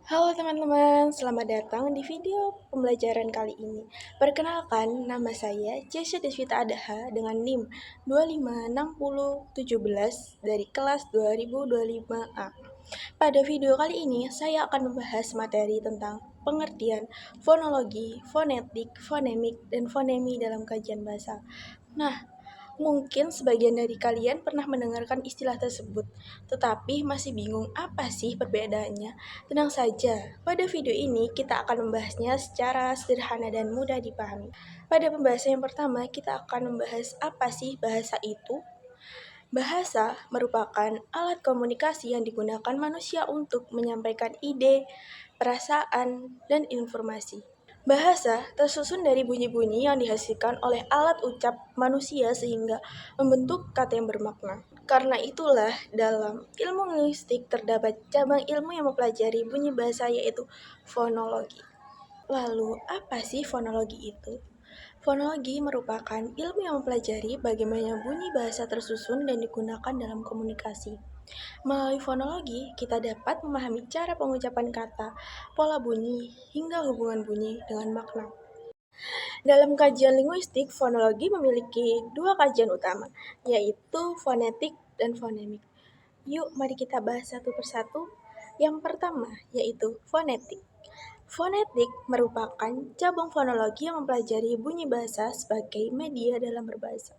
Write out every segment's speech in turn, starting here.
Halo teman-teman, selamat datang di video pembelajaran kali ini. Perkenalkan, nama saya Jesya Deswita Adaha dengan NIM 256017 dari kelas 2025A. Pada video kali ini, saya akan membahas materi tentang pengertian fonologi, fonetik, fonemik, dan fonemi dalam kajian bahasa. Nah, mungkin sebagian dari kalian pernah mendengarkan istilah tersebut, tetapi masih bingung apa sih perbedaannya. Tenang saja, pada video ini kita akan membahasnya secara sederhana dan mudah dipahami. Pada pembahasan yang pertama, kita akan membahas apa sih bahasa itu. Bahasa merupakan alat komunikasi yang digunakan manusia untuk menyampaikan ide, perasaan, dan informasi. Bahasa tersusun dari bunyi-bunyi yang dihasilkan oleh alat ucap manusia sehingga membentuk kata yang bermakna. Karena itulah dalam ilmu linguistik terdapat cabang ilmu yang mempelajari bunyi bahasa yaitu fonologi. Lalu, apa sih fonologi itu? Fonologi merupakan ilmu yang mempelajari bagaimana bunyi bahasa tersusun dan digunakan dalam komunikasi. Melalui fonologi, kita dapat memahami cara pengucapan kata, pola bunyi, hingga hubungan bunyi dengan makna. Dalam kajian linguistik, fonologi memiliki dua kajian utama, yaitu fonetik dan fonemik. Yuk, mari kita bahas satu persatu. Yang pertama, yaitu fonetik. Fonetik merupakan cabang fonologi yang mempelajari bunyi bahasa sebagai media dalam berbahasa.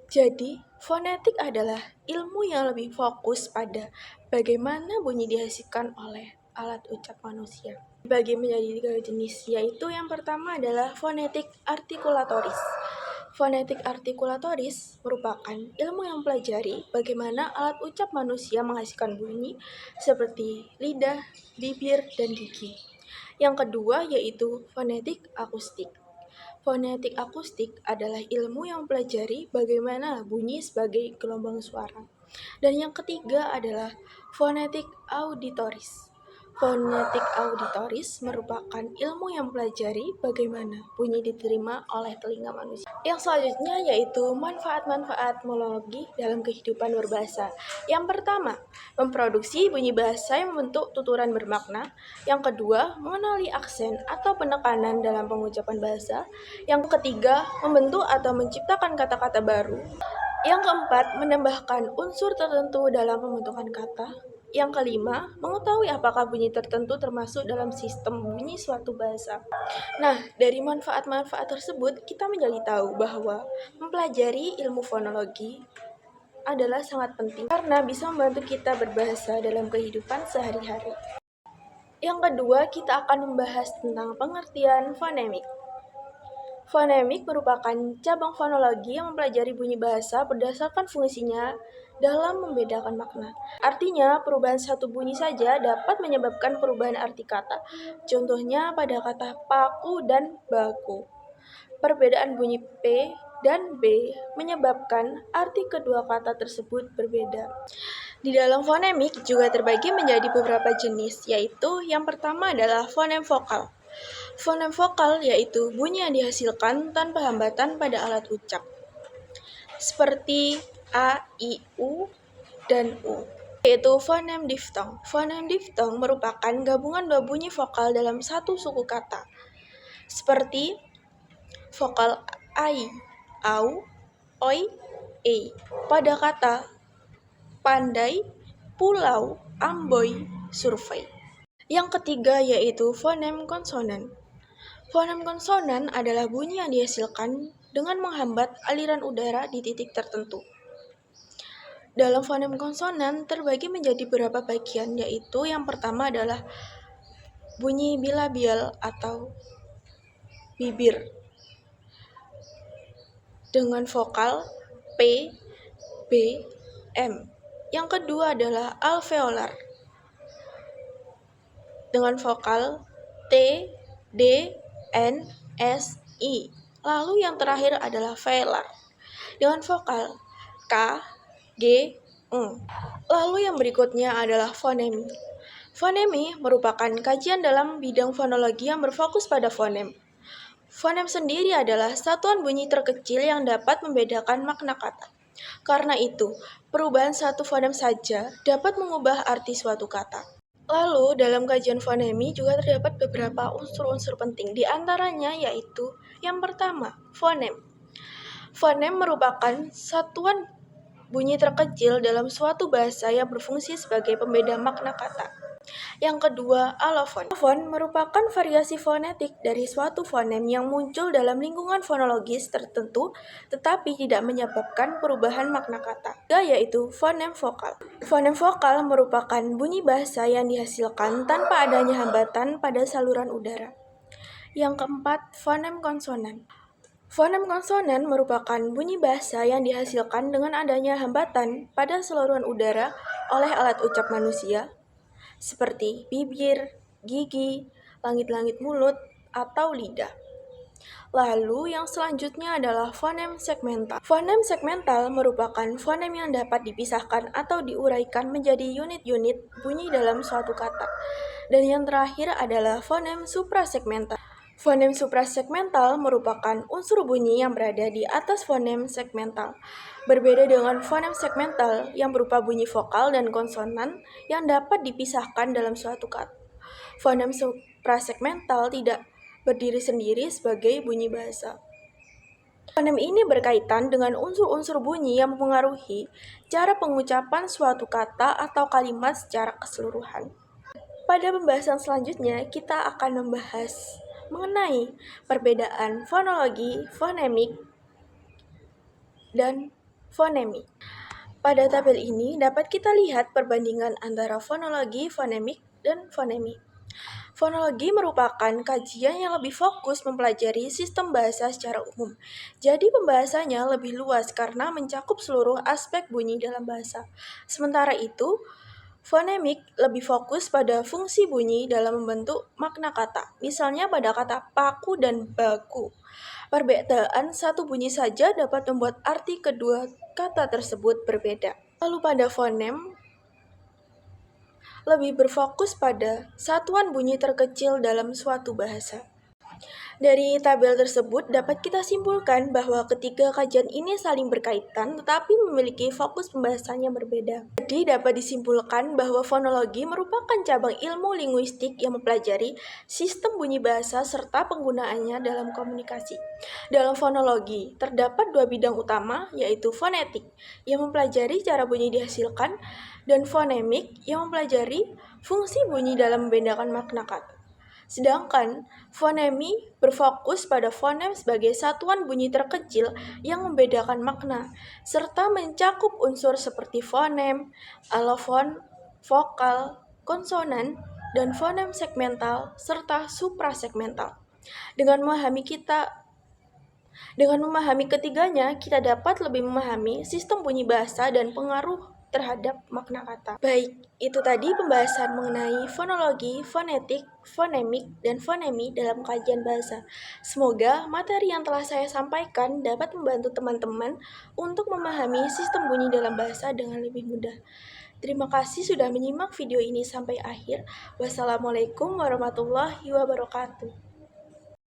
Jadi, fonetik adalah ilmu yang lebih fokus pada bagaimana bunyi dihasilkan oleh alat ucap manusia. Dibagi menjadi tiga jenis, yaitu yang pertama adalah fonetik artikulatoris. Fonetik artikulatoris merupakan ilmu yang mempelajari bagaimana alat ucap manusia menghasilkan bunyi seperti lidah, bibir, dan gigi. Yang kedua yaitu fonetik akustik. Fonetik akustik adalah ilmu yang mempelajari bagaimana bunyi sebagai gelombang suara. Dan yang ketiga adalah fonetik auditoris. Fonetik auditoris merupakan ilmu yang mempelajari bagaimana bunyi diterima oleh telinga manusia. Yang selanjutnya yaitu manfaat-manfaat monologi dalam kehidupan berbahasa. Yang pertama, memproduksi bunyi bahasa yang membentuk tuturan bermakna. Yang kedua, mengenali aksen atau penekanan dalam pengucapan bahasa. Yang ketiga, membentuk atau menciptakan kata-kata baru. Yang keempat, menambahkan unsur tertentu dalam pembentukan kata. Yang kelima, mengetahui apakah bunyi tertentu termasuk dalam sistem bunyi suatu bahasa. Nah, dari manfaat-manfaat tersebut, kita menjadi tahu bahwa mempelajari ilmu fonologi adalah sangat penting karena bisa membantu kita berbahasa dalam kehidupan sehari-hari. Yang kedua, kita akan membahas tentang pengertian fonemik. Fonemik merupakan cabang fonologi yang mempelajari bunyi bahasa berdasarkan fungsinya dalam membedakan makna. Artinya, perubahan satu bunyi saja dapat menyebabkan perubahan arti kata. Contohnya pada kata paku dan baku. Perbedaan bunyi P dan B menyebabkan arti kedua kata tersebut berbeda. Di dalam fonemik juga terbagi menjadi beberapa jenis, yaitu yang pertama adalah fonem vokal. Fonem vokal yaitu bunyi yang dihasilkan tanpa hambatan pada alat ucap, seperti A, I, U, dan U. Yaitu fonem diftong. Fonem diftong merupakan gabungan dua bunyi vokal dalam satu suku kata, seperti vokal ai, au, oi, e. Pada kata pandai, pulau, amboi, survei. Yang ketiga yaitu fonem konsonan. Fonem konsonan adalah bunyi yang dihasilkan dengan menghambat aliran udara di titik tertentu. Dalam fonem konsonan terbagi menjadi beberapa bagian, yaitu yang pertama adalah bunyi bilabial atau bibir dengan vokal P, B, M. Yang kedua adalah alveolar dengan vokal T, D, N, S, I. Lalu yang terakhir adalah velar dengan vokal K, G, Ng. Lalu yang berikutnya adalah fonemi. Fonemi merupakan kajian dalam bidang fonologi yang berfokus pada fonem. Fonem sendiri adalah satuan bunyi terkecil yang dapat membedakan makna kata. Karena itu, perubahan satu fonem saja dapat mengubah arti suatu kata. Lalu, dalam kajian fonemi juga terdapat beberapa unsur-unsur penting, di antaranya yaitu yang pertama, fonem. Fonem merupakan satuan bunyi terkecil dalam suatu bahasa yang berfungsi sebagai pembeda makna kata. Yang kedua, alofon. Alofon merupakan variasi fonetik dari suatu fonem yang muncul dalam lingkungan fonologis tertentu tetapi tidak menyebabkan perubahan makna kata. Ketiga, yaitu fonem vokal. Fonem vokal merupakan bunyi bahasa yang dihasilkan tanpa adanya hambatan pada saluran udara. Yang keempat, fonem konsonan. Fonem konsonan merupakan bunyi bahasa yang dihasilkan dengan adanya hambatan pada saluran udara oleh alat ucap manusia, seperti bibir, gigi, langit-langit mulut, atau lidah. Lalu yang selanjutnya adalah fonem segmental. Fonem segmental merupakan fonem yang dapat dipisahkan atau diuraikan menjadi unit-unit bunyi dalam suatu kata. Dan yang terakhir adalah fonem suprasegmental. Fonem suprasegmental merupakan unsur bunyi yang berada di atas fonem segmental. Berbeda dengan fonem segmental yang berupa bunyi vokal dan konsonan yang dapat dipisahkan dalam suatu kata. Fonem suprasegmental tidak berdiri sendiri sebagai bunyi bahasa. Fonem ini berkaitan dengan unsur-unsur bunyi yang mempengaruhi cara pengucapan suatu kata atau kalimat secara keseluruhan. Pada pembahasan selanjutnya, kita akan membahas mengenai perbedaan fonologi, fonemik, dan fonemi. Pada tabel ini dapat kita lihat perbandingan antara fonologi, fonemik, dan fonemi. Fonologi merupakan kajian yang lebih fokus mempelajari sistem bahasa secara umum. Jadi pembahasannya lebih luas karena mencakup seluruh aspek bunyi dalam bahasa. Sementara itu, fonemik lebih fokus pada fungsi bunyi dalam membentuk makna kata, misalnya pada kata paku dan baku. Perbedaan satu bunyi saja dapat membuat arti kedua kata tersebut berbeda. Lalu pada fonem, lebih berfokus pada satuan bunyi terkecil dalam suatu bahasa. Dari tabel tersebut dapat kita simpulkan bahwa ketiga kajian ini saling berkaitan tetapi memiliki fokus pembahasan yang berbeda. Jadi dapat disimpulkan bahwa fonologi merupakan cabang ilmu linguistik yang mempelajari sistem bunyi bahasa serta penggunaannya dalam komunikasi. Dalam fonologi terdapat dua bidang utama yaitu fonetik yang mempelajari cara bunyi dihasilkan dan fonemik yang mempelajari fungsi bunyi dalam membedakan makna kata. Sedangkan fonemi berfokus pada fonem sebagai satuan bunyi terkecil yang membedakan makna, serta mencakup unsur seperti fonem, alofon, vokal, konsonan, dan fonem segmental, serta suprasegmental. Dengan memahami ketiganya, kita dapat lebih memahami sistem bunyi bahasa dan pengaruh terhadap makna kata. Baik, itu tadi pembahasan mengenai fonologi, fonetik, fonemik, dan fonemi dalam kajian bahasa. Semoga materi yang telah saya sampaikan dapat membantu teman-teman untuk memahami sistem bunyi dalam bahasa dengan lebih mudah. Terima kasih sudah menyimak video ini sampai akhir. Wassalamualaikum warahmatullahi wabarakatuh.